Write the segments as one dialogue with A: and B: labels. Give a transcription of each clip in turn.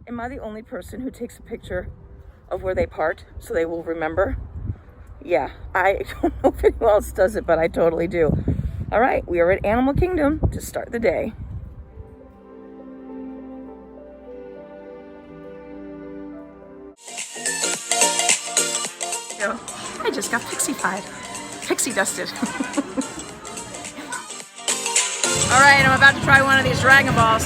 A: Am I the only person who takes a picture of where they part so they will remember? Yeah, I don't know if anyone else does it, but I totally do. All right, we are at Animal Kingdom to start the day. I just got pixie-fied. Pixie dusted. All right, I'm about to try one of these Dragon Balls.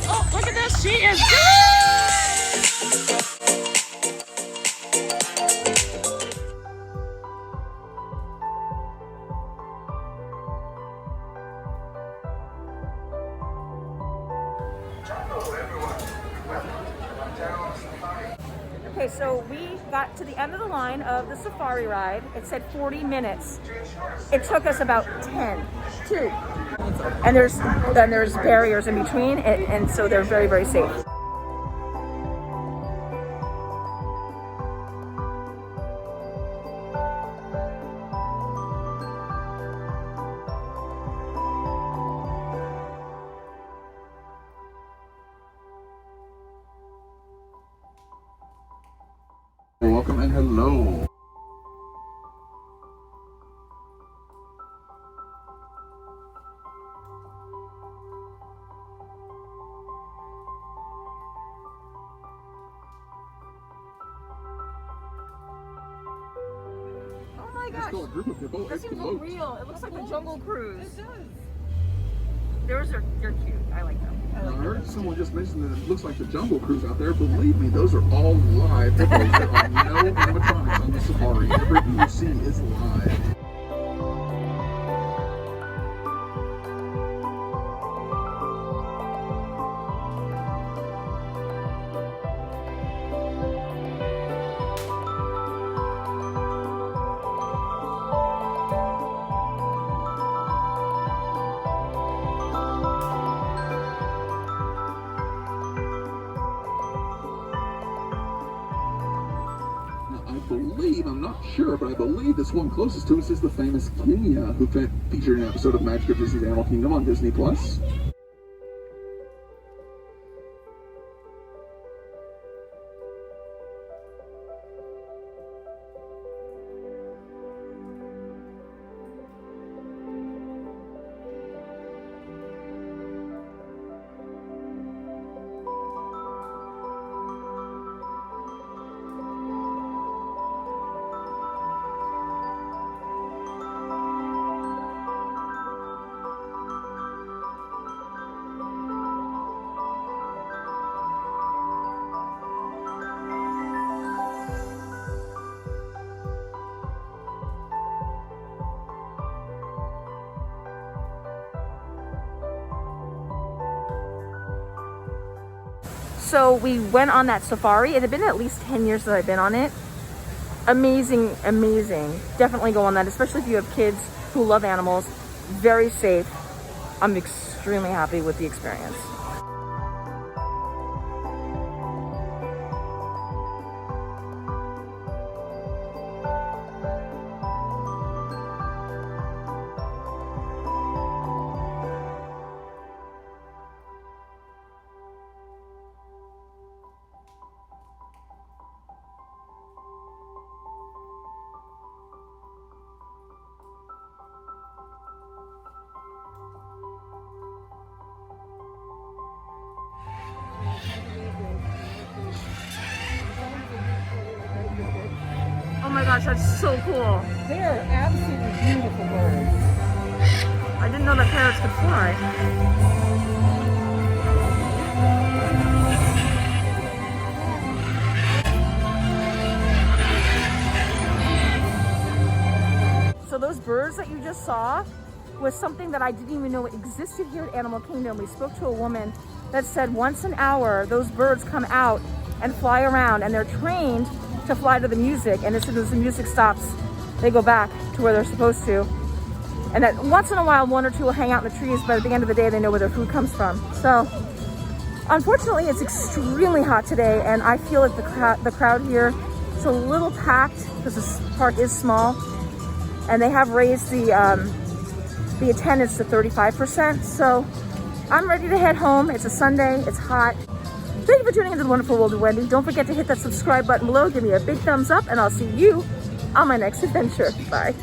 A: Oh, look at this. She is good. Okay, so we got to the end of the line of the safari ride. It said 40 minutes. It took us about 10, 2. And there's barriers in between, and so they're very, very safe.
B: Welcome and hello.
A: Oh my gosh,
B: That
A: doesn't even look real. It looks like the Jungle Cruise.
C: It does.
A: They're cute. I like them.
B: I heard someone just mention that it looks like the Jungle Cruise out there. Believe me, those are all live. There are no animatronics on the safari. Everything you see is live. I'm not sure, but I believe this one closest to us is the famous Kenya, who featured an episode of Magic of Disney's Animal Kingdom on Disney+.
A: So we went on that safari. It had been at least 10 years that I've been on it. Amazing, amazing. Definitely go on that, especially if you have kids who love animals. Very safe. I'm extremely happy with the experience. Oh my gosh, that's so cool.
C: They are absolutely beautiful birds.
A: I didn't know that parrots could fly. So those birds that you just saw was something that I didn't even know existed here at Animal Kingdom. We spoke to a woman that said once an hour, those birds come out and fly around, and they're trained to fly to the music, and as soon as the music stops, they go back to where they're supposed to. And that once in a while, one or two will hang out in the trees, but at the end of the day, they know where their food comes from. So unfortunately, it's extremely hot today, and I feel like the crowd here is a little packed because this park is small, and they have raised the the attendance to 35%. So I'm ready to head home. It's a Sunday, it's hot. Thank you for tuning into the wonderful world of Wendy. Don't forget to hit that subscribe button below, give me a big thumbs up, and I'll see you on my next adventure. Bye.